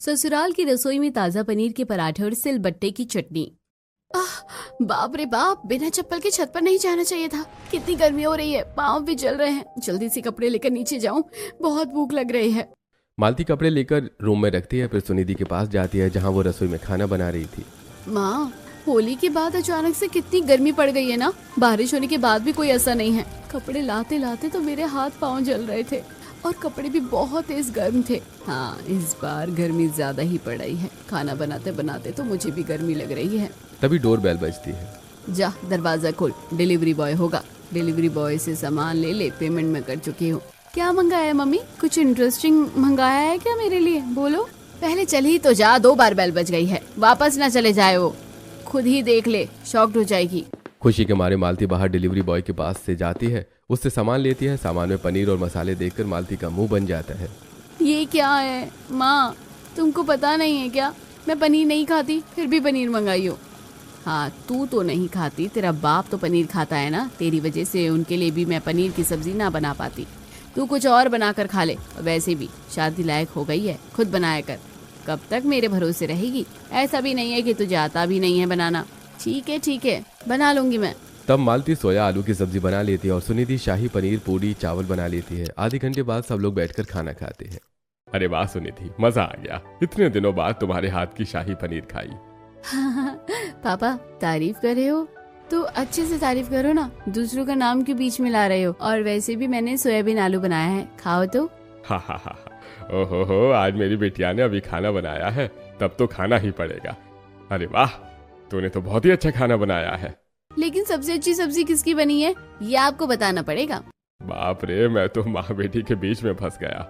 ससुराल की रसोई में ताजा पनीर के पराठे और सिलबट्टे की चटनी। बाप रे बाप, बिना चप्पल के छत पर नहीं जाना चाहिए था। कितनी गर्मी हो रही है, पाँव भी जल रहे हैं। जल्दी से कपड़े लेकर नीचे जाऊं, बहुत भूख लग रही है। मालती कपड़े लेकर रूम में रखती है, फिर सुनिधि के पास जाती है जहाँ वो रसोई में खाना बना रही थी। माँ, होली के बाद अचानक से कितनी गर्मी पड़ गई है ना। बारिश होने के बाद भी कोई असर नहीं है। कपड़े लाते लाते तो मेरे हाथ पाँव जल रहे थे और कपड़े भी बहुत तेज गर्म थे। हाँ, इस बार गर्मी ज्यादा ही पड़ रही है। खाना बनाते बनाते तो मुझे भी गर्मी लग रही है। तभी डोर बेल बजती है। जा, दरवाजा खोल, डिलीवरी बॉय होगा। डिलीवरी बॉय से सामान ले, पेमेंट मैं कर चुकी हूँ। क्या मंगाया है मम्मी? कुछ इंटरेस्टिंग मंगाया है क्या मेरे लिए? बोलो। पहले चल ही तो जा, 2 बार बेल बज गई है। वापस ना चले जाए, वो खुद ही देख ले, शॉक्ड हो जाएगी। खुशी के मारे मालती बाहर डिलीवरी बॉय के पास से जाती है, उससे सामान लेती है। सामान में पनीर और मसाले देखकर मालती का मुंह बन जाता है। ये क्या है माँ, तुमको पता नहीं है क्या? मैं पनीर नहीं खाती, फिर भी पनीर मंगाई हो। हाँ, तू तो नहीं खाती, तेरा बाप तो पनीर खाता है ना। तेरी वजह से उनके लिए भी मैं पनीर की सब्जी ना बना पाती। तू कुछ और बना कर खा ले। वैसे भी शादी लायक हो गई है, खुद बनाया कर। कब तक मेरे भरोसे रहेगी? ऐसा भी नहीं है कि तुझे आता भी नहीं है बनाना। ठीक है, बना लूंगी मैं। तब मालती सोया आलू की सब्जी बना लेती है और सुनिधि शाही पनीर पूरी चावल बना लेती है। आधे घंटे बाद सब लोग बैठकर खाना खाते हैं। अरे वाह सुनिधि, मजा आ गया। इतने दिनों बाद तुम्हारे हाथ की शाही पनीर खाई। पापा, तारीफ कर रहे हो तो अच्छे से तारीफ करो ना। दूसरों का नाम क्यों बीच में ला रहे हो? और वैसे भी मैंने सोयाबीन आलू बनाया है, खाओ तो। हा, ओहो, आज मेरी बेटिया ने अभी खाना बनाया है, तब तो खाना ही पड़ेगा। अरे वाह, तूने तो बहुत ही अच्छा खाना बनाया है। लेकिन सबसे अच्छी सब्जी किसकी बनी है, ये आपको बताना पड़ेगा। बाप रे, मैं तो माँ बेटी के बीच में फंस गया।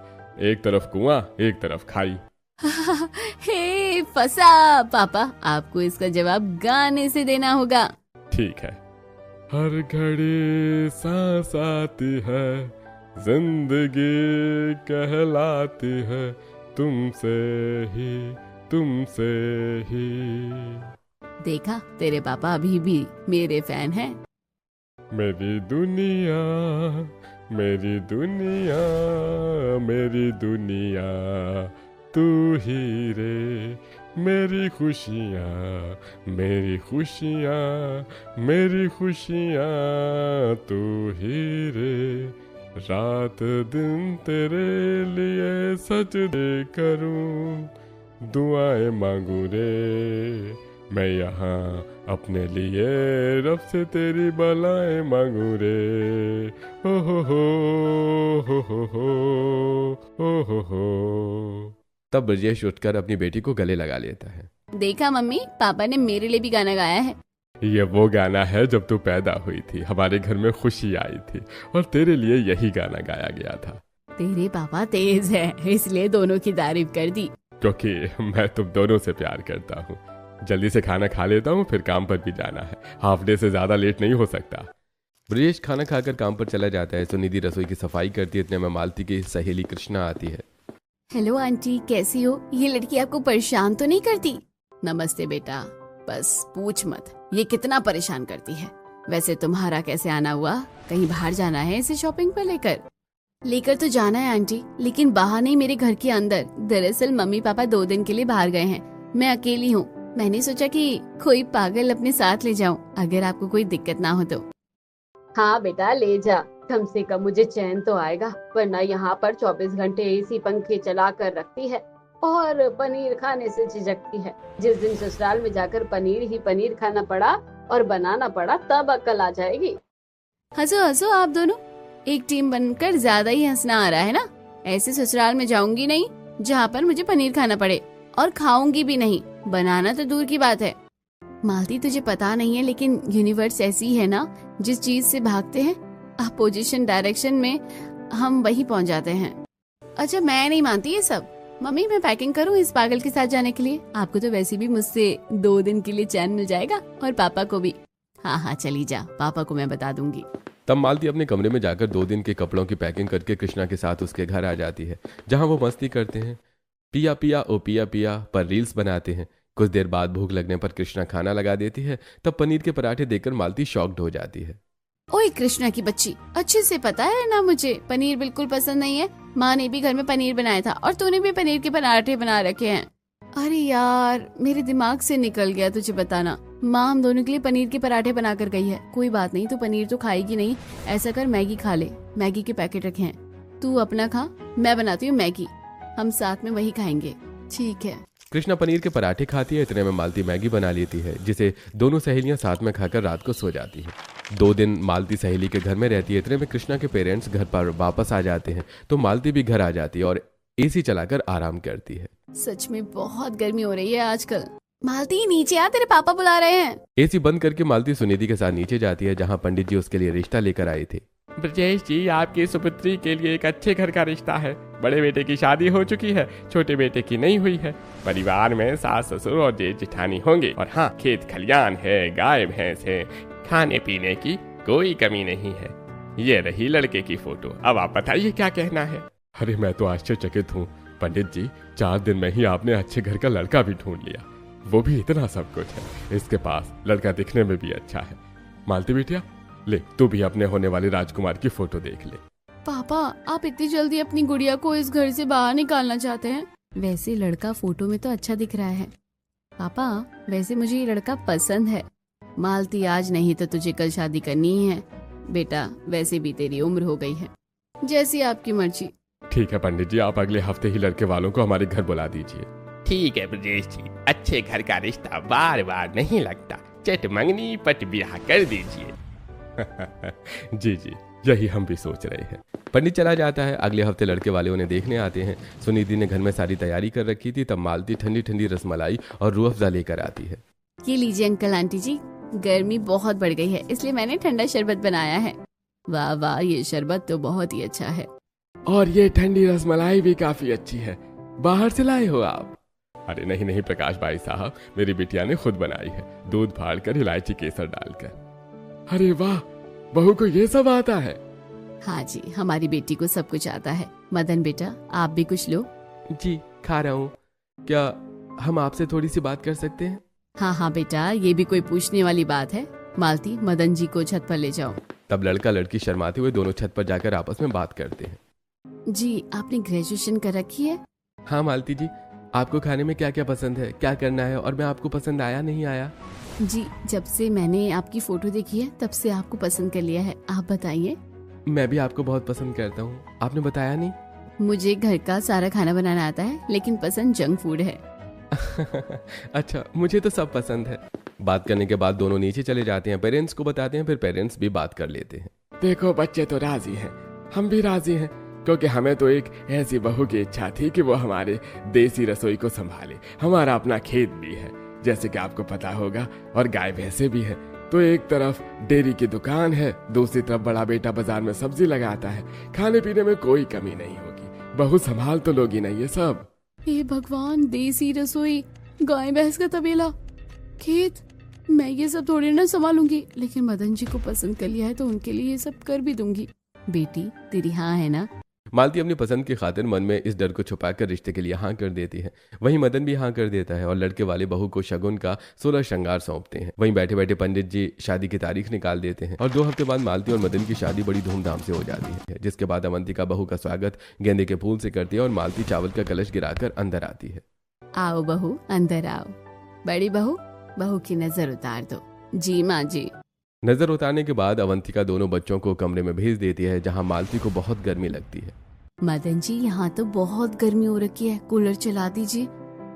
एक तरफ कुआं, एक तरफ खाई। हे फंसा। पापा, आपको इसका जवाब गाने से देना होगा। ठीक है। हर घड़ी सांस आती है, जिंदगी कहलाती है, तुमसे ही। देखा, तेरे पापा अभी भी मेरे फैन हैं। मेरी दुनिया, मेरी दुनिया तू ही रे। मेरी खुशियाँ तू ही रे। रात दिन तेरे लिए सजदे करूं, दुआएं मांगू रे। मैं यहाँ अपने लिए रब से तेरी बलाएं मांगू रे। ओ हो। तब ब्रजेश उठकर अपनी बेटी को गले लगा लेता है। देखा मम्मी, पापा ने मेरे लिए भी गाना गाया है। ये वो गाना है जब तू पैदा हुई थी, हमारे घर में खुशी आई थी और तेरे लिए यही गाना गाया गया था। तेरे पापा तेज है, इसलिए दोनों की तारीफ कर दी। क्योंकि मैं तुम दोनों से प्यार करता हूँ। जल्दी से खाना खा लेता हूँ, फिर काम पर भी जाना है। हाफ डे से ज्यादा लेट नहीं हो सकता। ब्रजेश खाना खाकर काम पर चला जाता है। सुनिधि रसोई की सफाई करती है। इतने में मालती की सहेली कृष्णा आती है। हेलो आंटी, कैसी हो? ये लड़की आपको परेशान तो नहीं करती? नमस्ते बेटा, बस पूछ मत, ये कितना परेशान करती है। वैसे तुम्हारा कैसे आना हुआ? कहीं बाहर जाना है इसे शॉपिंग पर लेकर तो जाना है आंटी, लेकिन बाहर नहीं, मेरे घर के अंदर। दरअसल मम्मी पापा 2 दिन के लिए बाहर गए हैं, मैं अकेली हूँ। मैंने सोचा कि कोई पागल अपने साथ ले जाऊं, अगर आपको कोई दिक्कत ना हो तो। हाँ बेटा, ले जा, कम से कम मुझे चैन तो आएगा, वरना यहाँ पर 24 घंटे एसी पंखे चला कर रखती है और पनीर खाने से झिझकती है। जिस दिन ससुराल में जाकर पनीर ही पनीर खाना पड़ा और बनाना पड़ा, तब अक्ल आ जाएगी। हंसो आप दोनों, एक टीम बनकर ज्यादा ही हंसना आ रहा है ना। ऐसे ससुराल में जाऊंगी नहीं जहाँ पर मुझे पनीर खाना पड़े, और खाऊंगी भी नहीं। बनाना तो दूर की बात है। मालती, तुझे पता नहीं है, लेकिन यूनिवर्स ऐसी है ना, जिस चीज से भागते हैं अपोजिशन डायरेक्शन में हम वही पहुंच जाते हैं। अच्छा, मैं नहीं मानती ये सब। मम्मी, मैं पैकिंग करूं इस पागल के साथ जाने के लिए? आपको तो वैसे भी मुझसे 2 दिन के लिए चैन मिल जाएगा, और पापा को भी। हाँ, चली जा, पापा को मैं बता दूंगी। तब मालती अपने कमरे में जाकर 2 दिन के कपड़ों की पैकिंग करके कृष्णा के साथ उसके घर आ जाती है, जहाँ वो मस्ती करते हैं। पिया पिया ओ पिया पिया पर रील्स बनाते हैं। कुछ देर बाद भूख लगने पर कृष्णा खाना लगा देती है। तब पनीर के पराठे देखकर मालती शॉक्ड हो जाती है। ओए कृष्णा की बच्ची, अच्छे से पता है ना मुझे पनीर बिल्कुल पसंद नहीं है। माँ ने भी घर में पनीर बनाया था और तूने भी पनीर के पराठे बना रखे हैं। अरे यार, मेरे दिमाग से निकल गया तुझे बताना। माँ हम दोनों के लिए पनीर के पराठे बना कर गई है। कोई बात नहीं, तू पनीर तो खाएगी नहीं, ऐसा कर मैगी खा ले। मैगी के पैकेट रखे हैं, तू अपना खा, मैं बनाती हूँ मैगी, हम साथ में वही खाएंगे। ठीक है। कृष्णा पनीर के पराठे खाती है, इतने में मालती मैगी बना लेती है, जिसे दोनों सहेलियां साथ में खाकर रात को सो जाती हैं। 2 दिन मालती सहेली के घर में रहती है। इतने में कृष्णा के पेरेंट्स घर पर वापस आ जाते हैं, तो मालती भी घर आ जाती है और एसी चलाकर आराम करती है। सच में बहुत गर्मी हो रही है आजकल। मालती नीचे आ, तेरे पापा बुला रहे हैं। एसी बंद करके मालती सुनिधि के साथ नीचे जाती है, जहाँ पंडित जी उसके लिए रिश्ता लेकर आए थे। ब्रजेश जी, आपकी सुपुत्री के लिए एक अच्छे घर का रिश्ता है। बड़े बेटे की शादी हो चुकी है, छोटे बेटे की नहीं हुई है। परिवार में सास ससुर और जेठ जेठानी होंगे, और हाँ, खेत खलियान है, गाय भैंस है, खाने पीने की कोई कमी नहीं है। ये रही लड़के की फोटो। अब आप बताइए क्या कहना है। अरे मैं तो आश्चर्यचकित हूँ पंडित जी, 4 दिन में ही आपने अच्छे घर का लड़का भी ढूंढ लिया, वो भी इतना सब कुछ है। इसके पास लड़का दिखने में भी अच्छा है। मालती बिटिया, ले तू भी अपने होने वाले राजकुमार की फोटो देख ले। पापा, आप इतनी जल्दी अपनी गुड़िया को इस घर से बाहर निकालना चाहते हैं? वैसे लड़का फोटो में तो अच्छा दिख रहा है। पापा, वैसे मुझे ये लड़का पसंद है। मालती, आज नहीं तो तुझे कल शादी करनी ही है। बेटा, वैसे भी तेरी उम्र हो गई है, जैसी आपकी मर्जी। ठीक है पंडित जी, आप अगले हफ्ते ही लड़के वालों को हमारे घर बुला दीजिए। ठीक है ब्रजेश जी, अच्छे घर का रिश्ता बार बार नहीं लगता, चट मंगनी पट ब्याह कर दीजिए। जी जी, यही हम भी सोच रहे हैं। पंडित चला जाता है। अगले हफ्ते लड़के वाले उन्हें देखने आते हैं। सुनिधि ने घर में सारी तैयारी कर रखी थी, तब मालती ठंडी ठंडी रसमलाई और रूह अफ़ज़ा लेकर आती है। ये लीजिए अंकल आंटी जी, गर्मी बहुत बढ़ गई है, इसलिए मैंने ठंडा शरबत बनाया है। वाह वाह, ये शरबत तो बहुत ही अच्छा है। और ये ठंडी रसमलाई भी काफी अच्छी है, बाहर से लाए हो आप? अरे नहीं नहीं प्रकाश भाई साहब, मेरी बिटिया ने खुद बनाई है, दूध फाड़ कर, इलायची केसर डालकर। अरे वाह, बहू को ये सब आता है? हाँ जी, हमारी बेटी को सब कुछ आता है। मदन बेटा, आप भी कुछ लो। जी खा रहा हूँ। क्या हम आपसे थोड़ी सी बात कर सकते हैं? हाँ हाँ बेटा, ये भी कोई पूछने वाली बात है। मालती, मदन जी को छत पर ले जाओ। तब लड़का लड़की शर्माते हुए दोनों छत पर जाकर आपस में बात करते हैं। जी, आपने ग्रेजुएशन कर रखी है? हाँ मालती जी, आपको खाने में क्या क्या पसंद है, क्या करना है, और मैं आपको पसंद आया नहीं आया? जी, जब से मैंने आपकी फोटो देखी है तब से आपको पसंद कर लिया है। आप बताइए। मैं भी आपको बहुत पसंद करता हूँ, आपने बताया नहीं। मुझे घर का सारा खाना बनाना आता है, लेकिन पसंद जंक फूड है। अच्छा, मुझे तो सब पसंद है। बात करने के बाद दोनों नीचे चले जाते हैं, पेरेंट्स को बताते हैं, फिर पेरेंट्स भी बात कर लेते हैं। देखो बच्चे तो राजी हैं, हम भी राजी हैं, क्योंकि हमें तो एक ऐसी बहू की इच्छा थी कि वो हमारे देसी रसोई को संभाले। हमारा अपना खेत भी है, जैसे कि आपको पता होगा, और गाय भैंसे भी है। तो एक तरफ डेयरी की दुकान है, दूसरी तरफ बड़ा बेटा बाजार में सब्जी लगाता है। खाने पीने में कोई कमी नहीं होगी। बहू संभाल तो लोगी नहीं ये सब? हे भगवान, देसी रसोई, गाय भैंस का तबेला, खेत, मैं ये सब थोड़ी ना संभालूंगी। लेकिन मदन जी को पसंद कर लिया है तो उनके लिए ये सब कर भी दूंगी। बेटी, तेरी हाँ है ना? मालती अपनी पसंद की खातिर मन में इस डर को छुपाकर रिश्ते के लिए हाँ कर देती है। वहीं मदन भी हाँ कर देता है और लड़के वाले बहू को शगुन का 16 श्रृंगार सौंपते हैं। वहीं बैठे बैठे पंडित जी शादी की तारीख निकाल देते हैं और 2 हफ्ते बाद मालती और मदन की शादी बड़ी धूमधाम से हो जाती है। जिसके बाद अवंतिका बहू का स्वागत गेंदे के फूल से करती है और मालती चावल का कलश गिराकर अंदर आती है। आओ बहू, अंदर आओ। बड़ी बहू, बहू की नजर उतार दो। जी माँ जी। नजर उतारने के बाद अवंतिका दोनों बच्चों को कमरे में भेज देती है, जहाँ मालती को बहुत गर्मी लगती है। मदन जी, यहाँ तो बहुत गर्मी हो रखी है, कूलर चला दीजिए।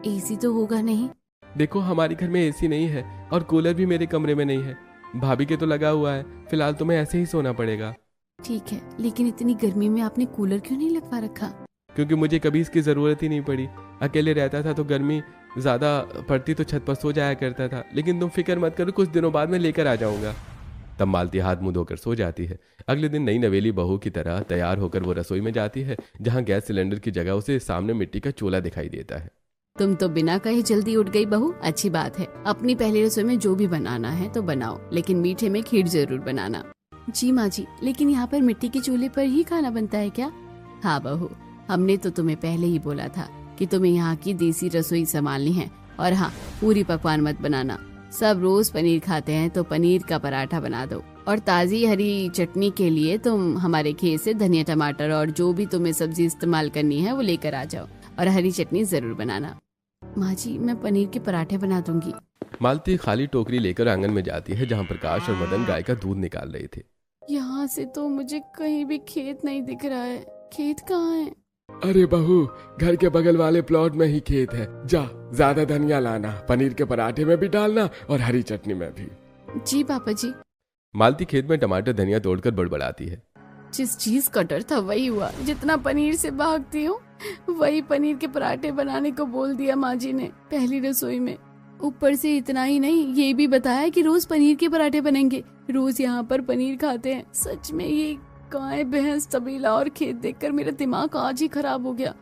एसी तो होगा नहीं? देखो, हमारे घर में एसी नहीं है और कूलर भी मेरे कमरे में नहीं है। भाभी के तो लगा हुआ है, फिलहाल तुम्हें ऐसे ही सोना पड़ेगा। ठीक है, लेकिन इतनी गर्मी में आपने कूलर क्यों नहीं लगवा रखा? क्योंकि मुझे कभी इसकी जरूरत ही नहीं पड़ी। अकेले रहता था तो गर्मी ज्यादा पड़ती तो छत पर सो जाया करता था, लेकिन तुम फिक्र मत करो, कुछ दिनों बाद मैं लेकर आ जाऊंगा। तब मालती हाथ मुंह धोकर सो जाती है। अगले दिन नई नवेली बहू की तरह तैयार होकर वो रसोई में जाती है, जहां गैस सिलेंडर की जगह उसे सामने मिट्टी का चूल्हा दिखाई देता है। तुम तो बिना कहे जल्दी उठ गई बहू, अच्छी बात है। अपनी पहली रसोई में जो भी बनाना है तो बनाओ, लेकिन मीठे में खीर जरूर बनाना। जी माँ जी, लेकिन यहाँ पर मिट्टी के चूल्हे पर ही खाना बनता है क्या? हाँ बहू, हमने तो तुम्हें पहले ही बोला था कि तुम्हें यहाँ की देसी रसोई संभालनी है। और हाँ, पूरी पकवान मत बनाना। सब रोज पनीर खाते हैं तो पनीर का पराठा बना दो। और ताजी हरी चटनी के लिए तुम हमारे खेत से धनिया टमाटर और जो भी तुम्हें सब्जी इस्तेमाल करनी है वो लेकर आ जाओ, और हरी चटनी जरूर बनाना। माँ जी मैं पनीर के पराठे बना दूंगी। मालती खाली टोकरी लेकर आंगन में जाती है जहाँ प्रकाश और मदन गाय का दूध निकाल रहे थे। यहाँ से तो मुझे कहीं भी खेत नहीं दिख रहा है, खेत कहाँ है? अरे बहू, घर के बगल वाले प्लॉट में ही खेत है। जा ज्यादा धनिया लाना, पनीर के पराठे में भी डालना और हरी चटनी में भी। जी पापा जी। मालती खेत में टमाटर धनिया तोड़कर बड़बड़ाती है। जिस चीज का डर था वही हुआ, जितना पनीर से भागती हूँ वही पनीर के पराठे बनाने को बोल दिया माँ जी ने पहली रसोई में। ऊपर से इतना ही नहीं, ये भी बताया कि रोज पनीर के पराठे बनेंगे। रोज यहाँ पर पनीर खाते हैं। सच में ये गाय भैंस तबेला और खेत देखकर मेरा दिमाग आज ही खराब हो गया।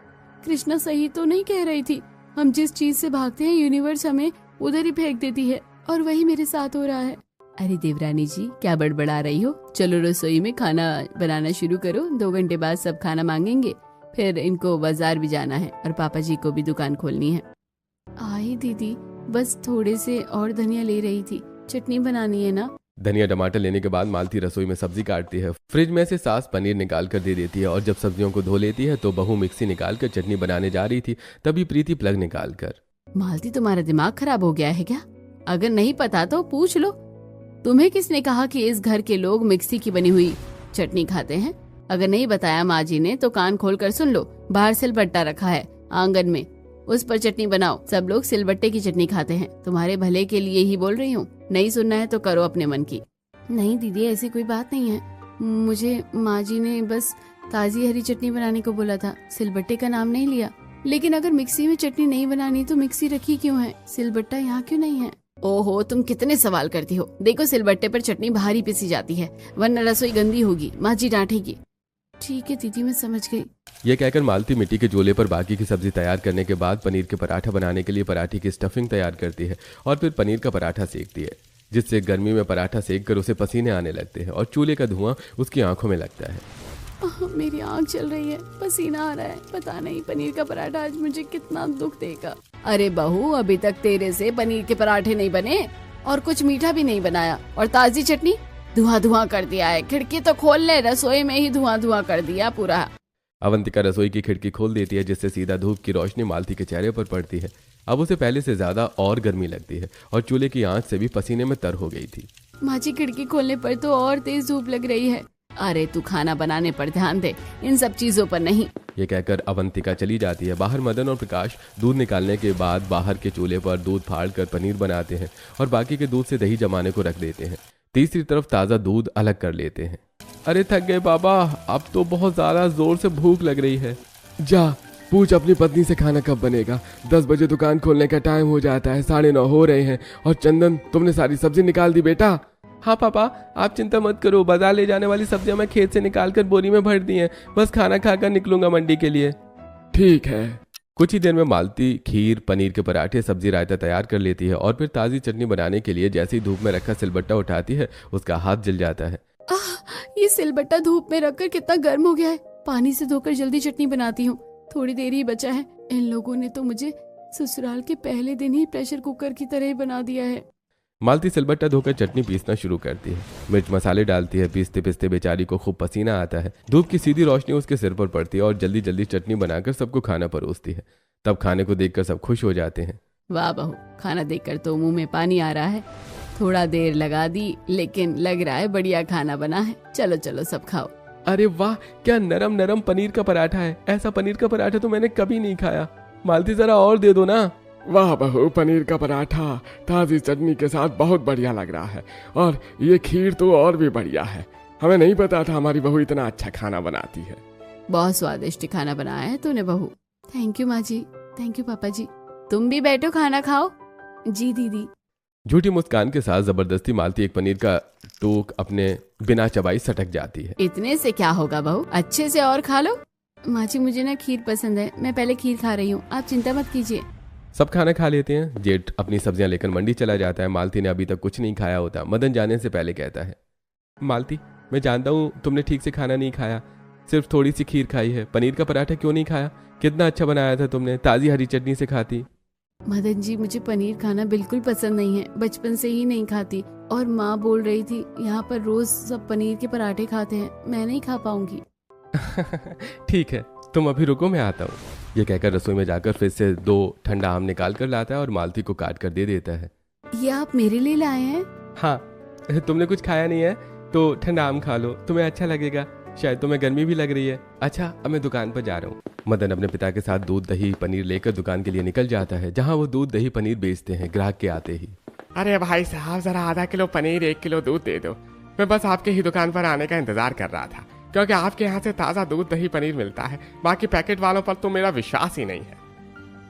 कृष्णा सही तो नहीं कह रही थी, हम जिस चीज से भागते हैं यूनिवर्स हमें उधर ही फेंक देती है, और वही मेरे साथ हो रहा है। अरे देवरानी जी क्या बड़बड़ा रही हो? चलो रसोई में खाना बनाना शुरू करो, 2 घंटे बाद सब खाना मांगेंगे। फिर इनको बाजार भी जाना है और पापा जी को भी दुकान खोलनी है। आई दीदी, बस थोड़े से और धनिया ले रही थी, चटनी बनानी है ना? धनिया टमाटर लेने के बाद मालती रसोई में सब्जी काटती है। फ्रिज में से सास पनीर निकाल कर दे देती है और जब सब्जियों को धो लेती है तो बहू मिक्सी निकाल कर चटनी बनाने जा रही थी, तभी प्रीति प्लग निकाल कर। मालती तुम्हारा दिमाग खराब हो गया है क्या? अगर नहीं पता तो पूछ लो। तुम्हें किसने कहा कि इस घर के लोग मिक्सी की बनी हुई चटनी खाते हैं? अगर नहीं बताया माँ जी ने तो कान खोल कर सुन लो। बाहर सिलबट्टा रखा है आंगन में, उस पर चटनी बनाओ। सब लोग सिलबट्टे की चटनी खाते हैं, तुम्हारे भले के लिए ही बोल रही हूँ। नहीं सुनना है तो करो अपने मन की। नहीं दीदी ऐसी कोई बात नहीं है, मुझे माँ जी ने बस ताजी हरी चटनी बनाने को बोला था, सिलबट्टे का नाम नहीं लिया। लेकिन अगर मिक्सी में चटनी नहीं बनानी तो मिक्सी रखी क्यों है? सिलबट्टा यहाँ क्यों नहीं है? ओहो तुम कितने सवाल करती हो। देखो सिलबट्टे पर चटनी भारी पिसी जाती है, वरना रसोई गंदी होगी, माँ जी डांटेगी। ठीक है दीदी मैं समझ गई। ये कहकर मालती मिट्टी के चूल्हे पर बाकी की सब्जी तैयार करने के बाद पनीर के पराठा बनाने के लिए पराठे की स्टफिंग तैयार करती है और फिर पनीर का पराठा सेकती है, जिससे गर्मी में पराठा सेक कर उसे पसीने आने लगते हैं और चूल्हे का धुआं उसकी आंखों में लगता है। मेरी आंख चल रही है, पसीना आ रहा है। पता नहीं पनीर का पराठा आज मुझे कितना दुख देगा। अरे बहू अभी तक तेरे से पनीर के पराठे नहीं बने और कुछ मीठा भी नहीं बनाया, और ताजी चटनी धुआं धुआं कर दिया है। खिड़की तो खोल ले, रसोई में ही धुआं धुआं कर दिया पूरा। अवंतिका रसोई की खिड़की खोल देती है, जिससे सीधा धूप की रोशनी मालती के चेहरे पर पड़ती है। अब उसे पहले से ज्यादा और गर्मी लगती है और चूल्हे की आंच से भी पसीने में तर हो गई थी। माँ जी खिड़की खोलने पर तो और तेज धूप लग रही है। अरे तू खाना बनाने पर ध्यान दे, इन सब चीजों पर नहीं। ये कहकर अवंतिका चली जाती है। बाहर मदन और प्रकाश दूध निकालने के बाद बाहर के चूल्हे पर दूध फाड़ कर पनीर बनाते हैं और बाकी के दूध से दही जमाने को रख देते हैं। तीसरी तरफ ताज़ा दूध अलग कर लेते हैं। अरे थक गए बाबा, अब तो बहुत ज़्यादा जोर से भूख लग रही है। जा पूछ अपनी पत्नी से खाना कब बनेगा। 10 बजे दुकान खोलने का टाइम हो जाता है, 9:30 हो रहे हैं। और चंदन तुमने सारी सब्जी निकाल दी बेटा? हाँ पापा आप चिंता मत करो, बाजार ले जाने वाली सब्जियां मैं खेत से निकाल कर बोरी में भर दी हैं, बस खाना खाकर निकलूंगा मंडी के लिए। ठीक है। कुछ ही देर में मालती खीर, पनीर के पराठे, सब्जी रायता तैयार कर लेती है और फिर ताज़ी चटनी बनाने के लिए जैसे ही धूप में रखा सिलबट्टा उठाती है उसका हाथ जल जाता है। ये सिलबट्टा धूप में रखकर कितना गर्म हो गया है। पानी से धोकर जल्दी चटनी बनाती हूँ, थोड़ी देर ही बचा है। इन लोगों ने तो मुझे ससुराल के पहले दिन ही प्रेशर कुकर की तरह बना दिया है। मालती सिलबट्टा धोकर चटनी पीसना शुरू करती है। मिर्च मसाले डालती है। पीसते पीसते बेचारी को खूब पसीना आता है। धूप की सीधी रोशनी उसके सिर पर पड़ती है और जल्दी जल्दी चटनी बनाकर सबको खाना परोसती है। तब खाने को देखकर सब खुश हो जाते हैं। वाह बहू, खाना देखकर तो मुंह में पानी आ रहा है। थोड़ा देर लगा दी लेकिन लग रहा है बढ़िया खाना बना है। चलो चलो सब खाओ। अरे वाह, क्या नरम नरम पनीर का पराठा है। ऐसा पनीर का पराठा तो मैंने कभी नहीं खाया। मालती जरा और दे दो ना। वाह बहू, पनीर का पराठा ताजी चटनी के साथ बहुत बढ़िया लग रहा है। और ये खीर तो और भी बढ़िया है। हमें नहीं पता था हमारी बहू इतना अच्छा खाना बनाती है। बहुत स्वादिष्ट खाना बनाया है तूने बहू। थैंक यू माँ जी। थैंक यू पापा जी। तुम भी बैठो खाना खाओ। जी दीदी। झूठी मुस्कान के साथ जबरदस्ती मालती एक पनीर का टूक अपने बिना चबाई सटक जाती है। इतने से क्या होगा बहू, अच्छे से और खा लो। माँ जी मुझे ना खीर पसंद है, मैं पहले खीर खा रही हूँ, आप चिंता मत कीजिए। सब खाना खा लेते हैं। जेठ अपनी सब्जियां लेकर मंडी चला जाता है। मालती ने अभी तक कुछ नहीं खाया होता। मदन जाने से पहले कहता है, मालती मैं जानता हूँ तुमने ठीक से खाना नहीं खाया, सिर्फ थोड़ी सी खीर खाई है। पनीर का पराठा क्यों नहीं खाया? कितना अच्छा बनाया था तुमने, ताज़ी हरी चटनी से खाती। मदन जी मुझे पनीर खाना बिल्कुल पसंद नहीं है, बचपन से ही नहीं खाती। और माँ बोल रही थी यहाँ पर रोज सब पनीर के पराठे खाते हैं, मैं नहीं खा पाऊंगी। ठीक है, तुम अभी रुको, मैं आता हूँ। ये कहकर रसोई में जाकर फिर से 2 ठंडा आम निकाल कर लाता है और मालती को काट कर दे देता है। ये आप मेरे लिए लाए हैं? हाँ, तुमने कुछ खाया नहीं है तो ठंडा आम खा लो, तुम्हें अच्छा लगेगा। शायद तुम्हें गर्मी भी लग रही है। अच्छा, अब मैं दुकान पर जा रहा हूँ। मदन अपने पिता के साथ दूध दही पनीर लेकर दुकान के लिए निकल जाता है, जहाँ वो दूध दही पनीर बेचते हैं ग्राहक के आते ही। अरे भाई साहब, जरा आधा किलो पनीर 1 किलो दूध दे दो। मैं बस आपके ही दुकान पर आने का इंतजार कर रहा था, क्योंकि आपके यहाँ से ताज़ा दूध दही पनीर मिलता है। बाकी पैकेट वालों पर तो मेरा विश्वास ही नहीं है।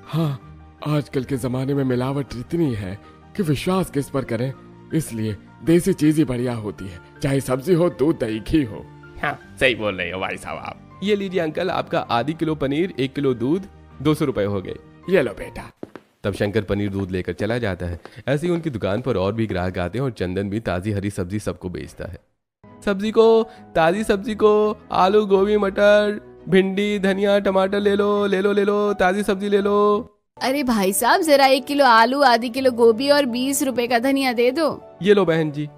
हाँ, आजकल के ज़माने में मिलावट इतनी है कि विश्वास किस पर करें, इसलिए देसी चीज़ ही बढ़िया होती है, चाहे सब्जी हो, दूध दही घी हो। हाँ, सही बोल रहे हो भाई साहब आप। ये लीजिए अंकल, आपका आधी किलो पनीर, 1 किलो दूध, 200 रुपए हो गए। ये लो बेटा। तब शंकर पनीर दूध लेकर चला जाता है। ऐसे ही उनकी दुकान पर और भी ग्राहक आते हैं और चंदन भी ताज़ी हरी सब्जी सबको बेचता है। सब्जी को, ताज़ी सब्जी को, आलू गोभी मटर भिंडी धनिया टमाटर ले लो, ले लो, ले लो, ताज़ी सब्जी ले लो। अरे भाई साहब, जरा 1 किलो आलू, आधी किलो गोभी और 20 रुपए का धनिया दे दो। ये लो बहन जी।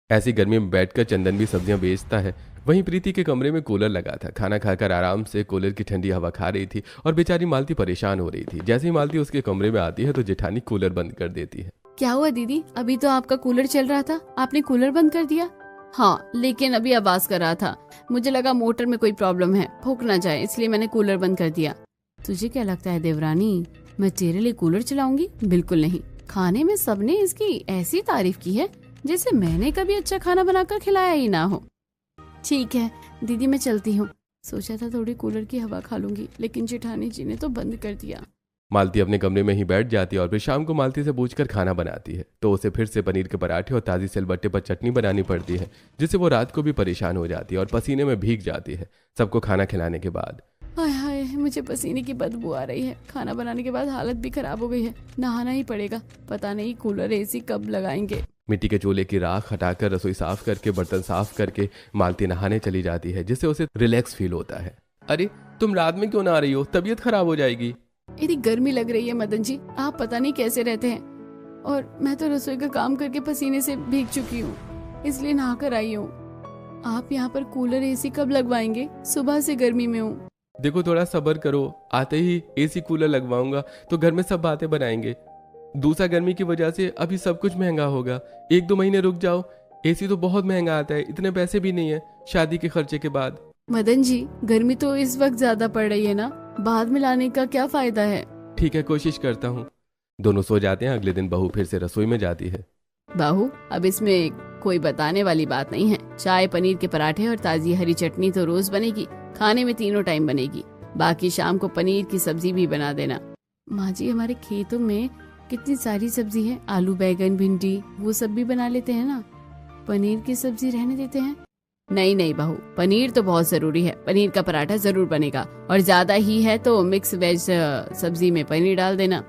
ऐसी गर्मी में बैठकर चंदन भी सब्जियां बेचता है। वहीं प्रीति के कमरे में कूलर लगा था। खाना खाकर आराम से कूलर की ठंडी हवा खा रही थी और बेचारी मालती परेशान हो रही थी। जैसे ही मालती उसके कमरे में आती है तो जेठानी कूलर बंद कर देती है। क्या हुआ दीदी? अभी तो आपका कूलर चल रहा था, आपने कूलर बंद कर दिया? हाँ, लेकिन अभी आवाज कर रहा था, मुझे लगा मोटर में कोई प्रॉब्लम है, फूक ना जाए, इसलिए मैंने कूलर बंद कर दिया। तुझे क्या लगता है देवरानी, मैं तेरे लिए कूलर चलाऊंगी? बिल्कुल नहीं। खाने में सबने इसकी ऐसी तारीफ की है जैसे मैंने कभी अच्छा खाना बनाकर खिलाया ही ना हो। ठीक है दीदी, मैं चलती हूँ। सोचा था थोड़ी कूलर की हवा खा लूंगी, लेकिन जेठानी जी ने तो बंद कर दिया। मालती अपने कमरे में ही बैठ जाती है और फिर शाम को मालती से पूछकर खाना बनाती है। तो उसे फिर से पनीर के पराठे और ताज़ी सिलबट्टे पर चटनी बनानी पड़ती है, जिससे वो रात को भी परेशान हो जाती है और पसीने में भीग जाती है। सबको खाना खिलाने के बाद हाय हाय, मुझे पसीने की बदबू आ रही है। खाना बनाने के बाद हालत भी खराब हो गई है, नहाना ही पड़ेगा। पता नहीं कूलर एसी कब लगाएंगे। मिट्टी के चूल्हे की राख हटाकर रसोई साफ करके बर्तन साफ करके मालती नहाने चली जाती है, जिससे उसे रिलैक्स फील होता है। अरे तुम रात में क्यों ना आ रही हो? तबीयत खराब हो जाएगी। इतनी गर्मी लग रही है मदन जी, आप पता नहीं कैसे रहते हैं, और मैं तो रसोई का काम करके पसीने से भीग चुकी हूँ, इसलिए नहा कर आई हूँ। आप यहाँ पर कूलर एसी कब लगवाएंगे? सुबह से गर्मी में हूँ। देखो थोड़ा सब्र करो, आते ही एसी कूलर लगवाऊंगा तो घर में सब बातें बनाएंगे। दूसरा गर्मी की वजह से अभी सब कुछ महंगा होगा। 1-2 महीने रुक जाओ, एसी तो बहुत महंगा आता है, इतने पैसे भी नहीं है शादी के खर्चे के बाद। मदन जी, गर्मी तो इस वक्त ज्यादा पड़ रही है ना, बाद में लाने का क्या फायदा है? ठीक है, कोशिश करता हूँ। दोनों सो जाते हैं। अगले दिन बहू फिर से रसोई में जाती है। बहू, अब इसमें कोई बताने वाली बात नहीं है। चाय, पनीर के पराठे और ताजी हरी चटनी तो रोज बनेगी, खाने में 3 टाइम बनेगी। बाकी शाम को पनीर की सब्जी भी बना देना। माँ जी, हमारे खेतों में कितनी सारी सब्जी है, आलू बैगन भिंडी, वो सब भी बना लेते हैं ना, पनीर की सब्जी रहने देते हैं? नहीं नहीं बहू, पनीर तो बहुत जरूरी है, पनीर का पराठा जरूर बनेगा, और ज्यादा ही है तो मिक्स वेज सब्जी में पनीर डाल देना।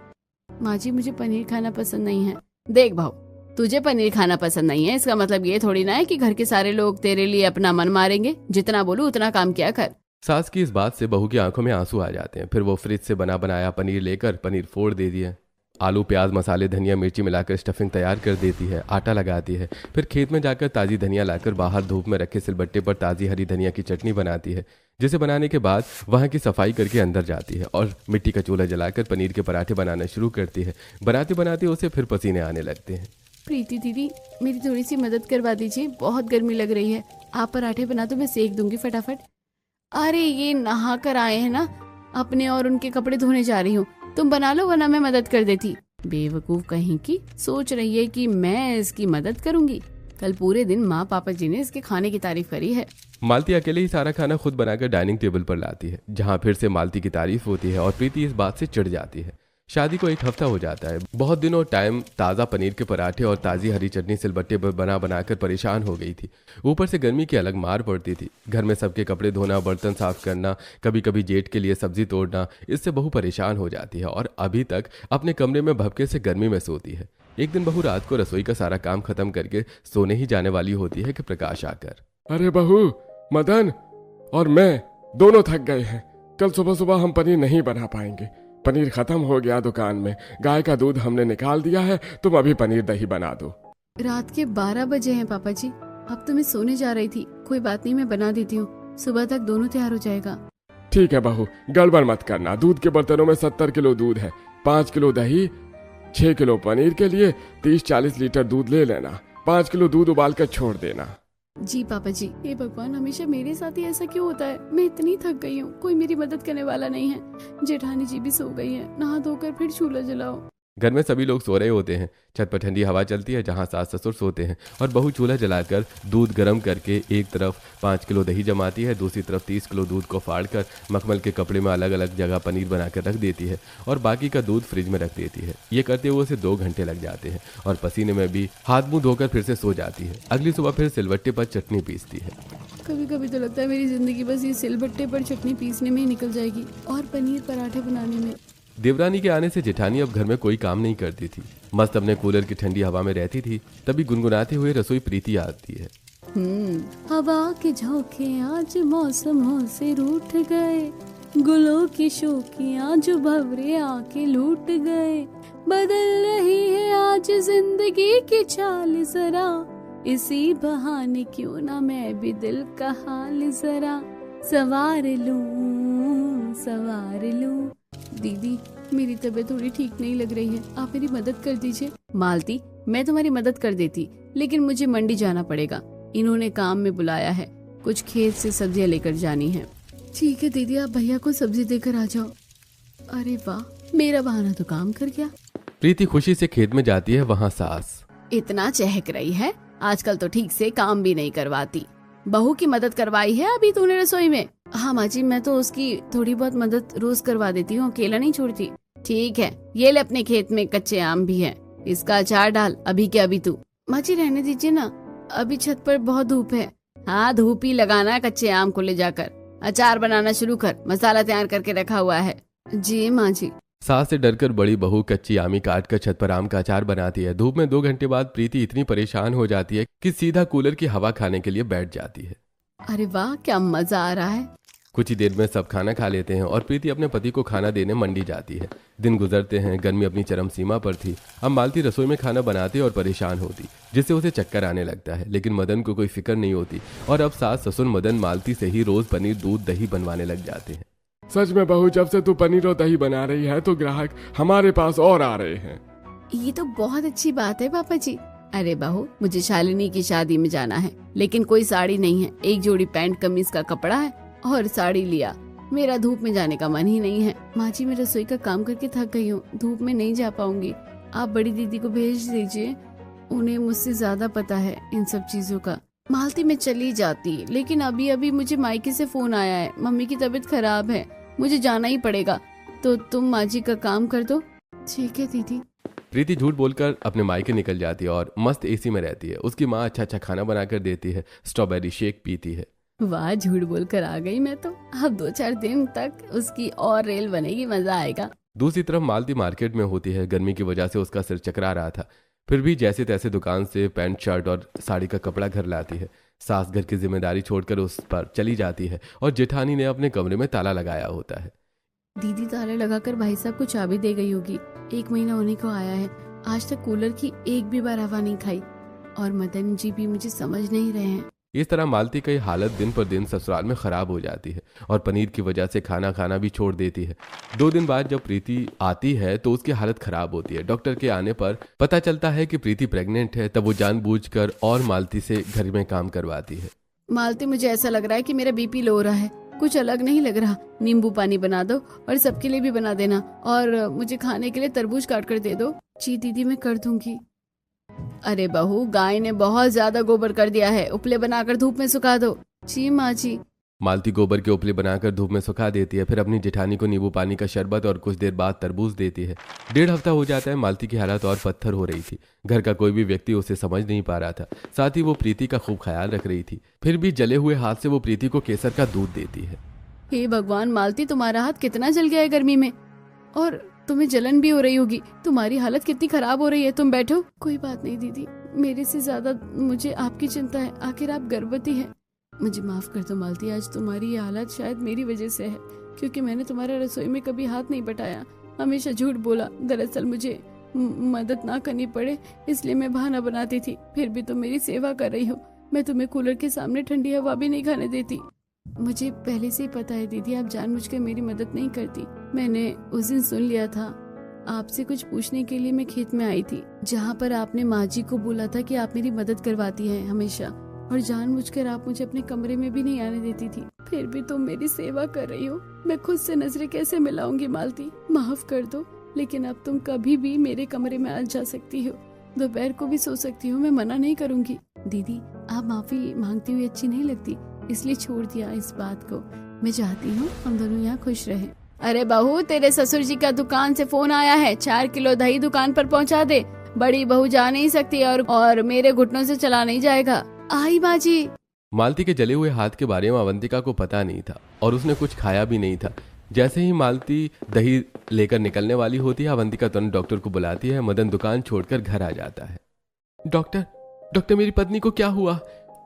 माँ जी, मुझे पनीर खाना पसंद नहीं है। देख बहू, तुझे पनीर खाना पसंद नहीं है इसका मतलब ये थोड़ी ना है कि घर के सारे लोग तेरे लिए अपना मन मारेंगे। जितना बोलूं उतना काम किया कर। सास की इस बात से बहू की आंखों में आंसू आ जाते हैं। फिर वो फ्रिज से बना बनाया पनीर लेकर पनीर फोड़ दे दिया। आलू प्याज मसाले धनिया मिर्ची मिलाकर स्टफिंग तैयार कर देती है, आटा लगाती है। फिर खेत में जाकर ताज़ी धनिया लाकर बाहर धूप में रखे सिलबट्टे पर ताज़ी हरी धनिया की चटनी बनाती है, जिसे बनाने के बाद वहाँ की सफाई करके अंदर जाती है और मिट्टी का चूल्हा जलाकर पनीर के पराठे बनाना शुरू करती है। बनाते बनाते उसे फिर पसीने आने लगते हैं। प्रीति दीदी, मेरी थोड़ी सी मदद करवा दीजिए, बहुत गर्मी लग रही है। आप पराठे बना दो, मैं सेक दूंगी फटाफट। अरे ये नहा कर आए हैं ना, अपने और उनके कपड़े धोने जा रही हूँ, तुम बना लो वरना मैं मदद कर देती। बेवकूफ कहीं की, सोच रही है कि मैं इसकी मदद करूंगी। कल पूरे दिन माँ पापा जी ने इसके खाने की तारीफ करी है। मालती अकेले ही सारा खाना खुद बनाकर डाइनिंग टेबल पर लाती है, जहाँ फिर से मालती की तारीफ होती है और प्रीति इस बात से चिढ़ जाती है। शादी को 1 हफ्ता हो जाता है। बहुत दिनों टाइम ताज़ा पनीर के पराठे और ताज़ी हरी चटनी सिलबट्टे पर बना बनाकर परेशान हो गई थी। ऊपर से गर्मी की अलग मार पड़ती थी। घर में सबके कपड़े धोना, बर्तन साफ करना, कभी कभी जेठ के लिए सब्जी तोड़ना, इससे बहू परेशान हो जाती है और अभी तक अपने कमरे में भभके से गर्मी में सोती है। एक दिन बहू रात को रसोई का सारा काम खत्म करके सोने ही जाने वाली होती है कि प्रकाश आकर, अरे बहू, मदन और मैं दोनों थक गए हैं। कल सुबह सुबह हम पनीर नहीं बना पाएंगे। पनीर खत्म हो गया दुकान में, गाय का दूध हमने निकाल दिया है, तुम अभी पनीर दही बना दो। रात के 12 बजे हैं पापा जी, अब तो मैं सोने जा रही थी। कोई बात नहीं, मैं बना देती हूँ, सुबह तक दोनों तैयार हो जाएगा। ठीक है बहू, गड़बड़ मत करना। दूध के बर्तनों में 70 किलो दूध है, 5 किलो दही, 6 किलो पनीर के लिए 30-40 लीटर दूध ले लेना। 5 किलो दूध उबाल कर छोड़ देना। जी पापा जी। हे भगवान, हमेशा मेरे साथ ही ऐसा क्यों होता है? मैं इतनी थक गई हूँ, कोई मेरी मदद करने वाला नहीं है। जेठानी जी भी सो गई है। नहा धोकर फिर चूल्हा जलाओ। घर में सभी लोग सो रहे होते हैं। छत पर ठंडी हवा चलती है जहां सास ससुर सोते हैं और बहू चूल्हा जलाकर दूध गर्म करके एक तरफ 5 किलो दही जमाती है, दूसरी तरफ 30 किलो दूध को फाड़कर मखमल के कपड़े में अलग अलग जगह पनीर बनाकर रख देती है और बाकी का दूध फ्रिज में रख देती है। ये करते हुए उसे 2 घंटे लग जाते हैं और पसीने में भी हाथ मुंह धोकर फिर से सो जाती है। अगली सुबह फिर सिलबट्टे पर चटनी पीसती है। कभी कभी तो लगता है मेरी जिंदगी बस ये सिलबट्टे पर चटनी पीसने में ही निकल जाएगी और पनीर पराठे बनाने में। देवरानी के आने से जेठानी अब घर में कोई काम नहीं करती थी, मस्त अपने कूलर की ठंडी हवा में रहती थी। तभी गुनगुनाते हुए रसोई प्रीति आती है। हवा के झोंके आज मौसमों से रूठ गए, गुलों की शोखियां जो भंवरे आके लूट गए। बदल रही है आज जिंदगी की चाल जरा, इसी बहाने क्यों ना मैं भी दिल का हाल जरा सवार लूं। दीदी, मेरी तबीयत थोड़ी ठीक नहीं लग रही है, आप मेरी मदद कर दीजिए। मालती, मैं तुम्हारी मदद कर देती, लेकिन मुझे मंडी जाना पड़ेगा। इन्होंने काम में बुलाया है, कुछ खेत से सब्जियां लेकर जानी है। ठीक है दीदी, आप भैया को सब्जी देकर आ जाओ। अरे वाह, मेरा बहाना तो काम कर गया। प्रीति खुशी से खेत में जाती है। वहाँ सास इतना चहक रही है, आजकल तो ठीक से काम भी नहीं करवाती। बहू की मदद करवाई है अभी तूने रसोई में? हाँ माँ जी, मैं तो उसकी थोड़ी बहुत मदद रोज करवा देती हूँ, अकेला नहीं छोड़ती। ठीक है, ये ले, अपने खेत में कच्चे आम भी है, इसका अचार डाल अभी के अभी तू। माँ जी रहने दीजिए ना, अभी छत पर बहुत धूप है। हाँ, धूप ही लगाना, कच्चे आम को ले जाकर अचार बनाना शुरू कर, मसाला तैयार करके रखा हुआ है। जी माँ जी। सास से डरकर बड़ी बहू कच्ची आमी काट कर छत पर आम का अचार बनाती है। धूप में 2 घंटे बाद प्रीति इतनी परेशान हो जाती है कि सीधा कूलर की हवा खाने के लिए बैठ जाती है। अरे वाह, क्या मजा आ रहा है। कुछ ही देर में सब खाना खा लेते हैं और प्रीति अपने पति को खाना देने मंडी जाती है। दिन गुजरते हैं, गर्मी अपनी चरम सीमा पर थी। अब मालती रसोई में खाना बनाती और परेशान होती, जिससे उसे चक्कर आने लगता है। लेकिन मदन को कोई फिक्र नहीं होती और अब सास ससुर मदन मालती से ही रोज पनीर दूध दही बनवाने लग जाते हैं। सच में बहू, जब से तू पनीर और दही बना रही है तो ग्राहक हमारे पास और आ रहे हैं। ये तो बहुत अच्छी बात है पापा जी। अरे बहू, मुझे शालिनी की शादी में जाना है, लेकिन कोई साड़ी नहीं है। एक जोड़ी पैंट कमीज का कपड़ा है और साड़ी लिया। मेरा धूप में जाने का मन ही नहीं है। माँ जी, मैं रसोई का काम करके थक गई हूँ, धूप में नहीं जा पाऊंगी। आप बड़ी दीदी को भेज दीजिए, उन्हें मुझसे ज्यादा पता है इन सब चीजों का। मालती में चली जाती, लेकिन अभी अभी मुझे मायके से फोन आया है, मम्मी की तबीयत खराब है, मुझे जाना ही पड़ेगा। तो तुम माँ जी का काम कर दो। ठीक है दीदी। प्रीति झूठ बोलकर अपने मायके निकल जाती है और मस्त एसी में रहती है। उसकी माँ अच्छा अच्छा खाना बनाकर देती है, स्ट्रॉबेरी शेक पीती है। वाह, झूठ बोलकर आ गई मैं तो। अब 2-4 दिन तक उसकी और रेल बनेगी, मजा आएगा। दूसरी तरफ मालती मार्केट में होती है। गर्मी की वजह से उसका सिर चकरा रहा था, फिर भी जैसे तैसे दुकान से पैंट शर्ट और साड़ी का कपड़ा घर लाती है। सास घर की जिम्मेदारी छोड़कर उस पर चली जाती है और जेठानी ने अपने कमरे में ताला लगाया होता है। दीदी ताले लगाकर भाई साहब को चाबी दे गई होगी। 1 महीना होने को आया है, आज तक कूलर की एक भी बार हवा नहीं खाई और मदन जी भी मुझे समझ नहीं रहे हैं। इस तरह मालती की हालत दिन पर दिन ससुराल में खराब हो जाती है और पनीर की वजह से खाना खाना भी छोड़ देती है। 2 दिन बाद जब प्रीति आती है तो उसकी हालत खराब होती है। डॉक्टर के आने पर पता चलता है कि प्रीति प्रेग्नेंट है। तब वो जानबूझकर और मालती से घर में काम करवाती है। मालती, मुझे ऐसा लग रहा है कि मेरा बीपी लो हो रहा है, कुछ अलग नहीं लग रहा। नींबू पानी बना दो और सबके लिए भी बना देना, और मुझे खाने के लिए तरबूज काट कर दे दो। जी दीदी, मैं कर दूंगी। अरे बहू, गाय ने बहुत ज्यादा गोबर कर दिया है, उपले बनाकर धूप में सुखा दो। जी माँ जी। मालती गोबर के उपले बनाकर धूप में सुखा देती है, फिर अपनी जेठानी को नींबू पानी का शरबत और कुछ देर बाद तरबूज देती है। 1.5 हफ्ता हो जाता है। मालती की हालत और पत्थर हो रही थी। घर का कोई भी व्यक्ति उसे समझ नहीं पा रहा था। साथ ही वो प्रीति का खूब ख्याल रख रही थी। फिर भी जले हुए हाथ से वो प्रीति को केसर का दूध देती है। हे भगवान मालती, तुम्हारा हाथ कितना जल गया है गर्मी में, और तुम्हें जलन भी हो रही होगी। तुम्हारी हालत कितनी खराब हो रही है। तुम बैठो। कोई बात नहीं दीदी, मेरे से ज्यादा मुझे आपकी चिंता है, आखिर आप गर्भवती हैं। मुझे माफ कर दो मालती, आज तुम्हारी ये हालत शायद मेरी वजह से है, क्योंकि मैंने तुम्हारे रसोई में कभी हाथ नहीं बटाया, हमेशा झूठ बोला। दरअसल मुझे मदद ना करनी पड़े इसलिए मैं बहाना बनाती थी। फिर भी तुम मेरी सेवा कर रही हो, मैं तुम्हें कूलर के सामने ठंडी हवा भी नहीं खाने देती। मुझे पहले से ही पता है दीदी, आप जानबूझकर मेरी मदद नहीं करती। मैंने उस दिन सुन लिया था, आपसे कुछ पूछने के लिए मैं खेत में आई थी, जहाँ पर आपने माँ जी को बोला था कि आप मेरी मदद करवाती हैं हमेशा, और जानबूझकर आप मुझे अपने कमरे में भी नहीं आने देती थी। फिर भी तुम मेरी सेवा कर रही हो, मैं खुद से नजरें कैसे मिलाऊंगी मालती, माफ कर दो, लेकिन अब तुम कभी भी मेरे कमरे में आ जा सकती हो, दोपहर को भी सो सकती हो, मैं मना नहीं करूंगी। दीदी, आप माफी मांगती हुई अच्छी नहीं लगती, इसलिए छोड़ दिया इस बात को। मैं चाहती हूँ हम दोनों यहाँ खुश रहें। अरे बहू, तेरे ससुर जी का दुकान से फोन आया है, 4 किलो दही दुकान पर पहुँचा दे। बड़ी बहू जा नहीं सकती और मेरे घुटनों से चला नहीं जाएगा। आई बाजी। मालती के जले हुए हाथ के बारे में अवंतिका को पता नहीं था और उसने कुछ खाया भी नहीं था। जैसे ही मालती दही लेकर निकलने वाली होती है, अवंतिका तुरंत डॉक्टर को बुलाती है। मदन दुकान छोड़कर घर आ जाता है। डॉक्टर, मेरी पत्नी को क्या हुआ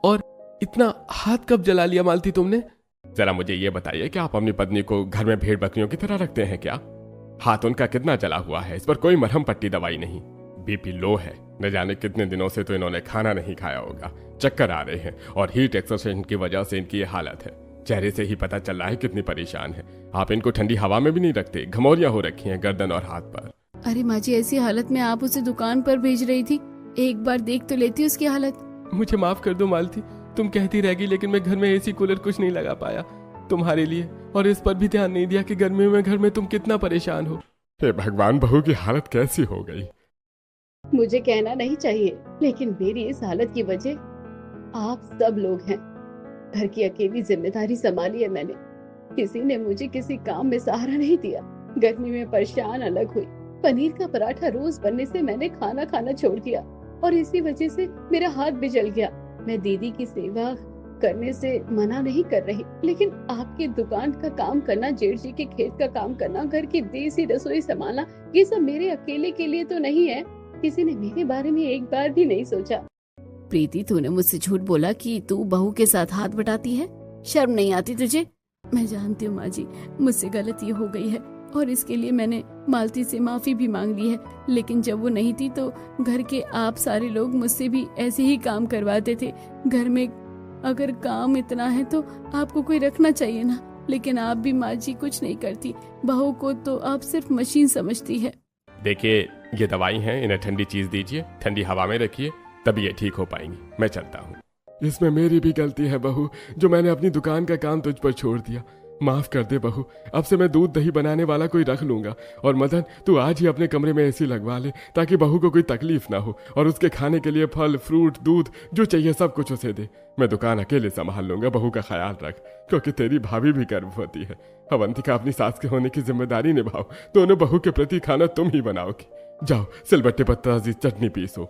और इतना हाथ कब जला लिया मालती तुमने? जरा मुझे ये बताइए कि आप अपनी पत्नी को घर में भेड़ बकरियों की तरह रखते हैं क्या? हाथ उनका कितना जला हुआ है? इस पर कोई मरहम पट्टी दवाई नहीं। बीपी लो है, न जाने कितने दिनों से तो इन्होंने खाना नहीं खाया होगा, चक्कर आ रहे हैं और हीट एक्सरसाइज की वजह से इनकी ये हालत है। चेहरे से ही पता चल रहा है कितनी परेशान है। आप इनको ठंडी हवा में भी नहीं रखते, घमौरियां हो रखी हैं गर्दन और हाथ पर। अरे माँ जी, ऐसी हालत में आप उसे दुकान पर भेज रही थी, एक बार देख तो लेती उसकी हालत। मुझे माफ कर दो मालती, तुम कहती रहेगी, लेकिन मैं घर में एसी कूलर कुछ नहीं लगा पाया तुम्हारे लिए, और इस पर भी ध्यान नहीं दिया कि गर्मी में घर में तुम कितना परेशान हो। हे भगवान, बहू की हालत कैसी हो गई? मुझे कहना नहीं चाहिए, लेकिन मेरी इस हालत की वजह आप सब लोग हैं। घर की अकेली जिम्मेदारी संभाली है मैंने, किसी ने मुझे किसी काम में सहारा नहीं दिया। गर्मी में परेशान अलग हुई, पनीर का पराठा रोज बनने से मैंने खाना खाना छोड़ दिया और इसी वजह से मेरा हाथ भी जल गया। मैं दीदी की सेवा करने से मना नहीं कर रही, लेकिन आपकी दुकान का काम करना, जेठ जी के खेत का काम करना, घर की देसी रसोई संभालना, ये सब मेरे अकेले के लिए तो नहीं है। किसी ने मेरे बारे में एक बार भी नहीं सोचा। प्रीति, तूने मुझसे झूठ बोला कि तू बहू के साथ हाथ बटाती है, शर्म नहीं आती तुझे? मैं जानती हूँ माँ जी, मुझसे गलती हो गई है और इसके लिए मैंने मालती से माफी भी मांग ली है, लेकिन जब वो नहीं थी तो घर के आप सारे लोग मुझसे भी ऐसे ही काम करवाते थे। घर में अगर काम इतना है तो आपको कोई रखना चाहिए ना, लेकिन आप भी माँ जी कुछ नहीं करती, बहू को तो आप सिर्फ मशीन समझती है। देखिए, ये दवाई है, इन्हें ठंडी चीज दीजिए, ठंडी हवा में रखिए, तभी ये ठीक हो पाएंगी। मैं चलता हूँ। इसमें मेरी भी गलती है बहू, जो मैंने अपनी दुकान का काम तुझ पर छोड़ दिया। माफ कर दे बहू, अब से मैं दूध दही बनाने वाला कोई रख लूंगा। और मदन, तू आज ही अपने कमरे में एसी लगवा ले, ताकि बहू को कोई तकलीफ ना हो, और उसके खाने के लिए फल फ्रूट दूध जो चाहिए सब कुछ उसे दे। मैं दुकान अकेले संभाल लूंगा, बहू का ख्याल रख, क्योंकि तेरी भाभी भी गर्भवती है। अवंतिका, अपनी सास के होने की जिम्मेदारी निभाओ, दोनों बहू के प्रति खाना तुम ही बनाओगी। जाओ सिलबट्टे पर ताजी चटनी पीसो।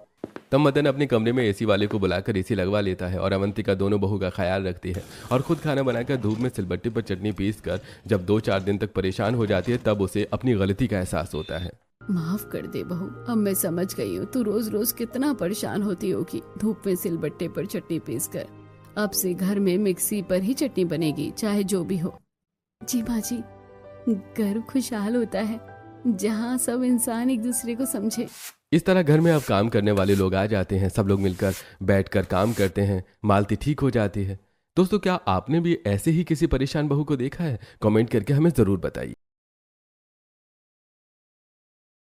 तब मदन अपने कमरे में एसी वाले को बुलाकर एसी लगवा लेता है और अवंतिका दोनों बहू का ख्याल रखती है और खुद खाना बनाकर धूप में सिलबट्टे पर चटनी पीस कर जब 2-4 दिन तक परेशान हो जाती है, तब उसे अपनी गलती का एहसास होता है। माफ कर दे बहू, अब मैं समझ गई हूँ तू रोज रोज कितना परेशान होती होगी धूप में सिलबट्टे पर चटनी पीस कर। अब से घर में मिक्सी पर ही चटनी बनेगी, चाहे जो भी हो। जी माँ जी, घर खुशहाल होता है जहाँ सब इंसान एक दूसरे को समझे। इस तरह घर में अब काम करने वाले लोग आ जाते हैं, सब लोग मिलकर बैठकर काम करते हैं, मालती ठीक हो जाती है। दोस्तों, क्या आपने भी ऐसे ही किसी परेशान बहू को देखा है? कमेंट करके हमें जरूर बताइए।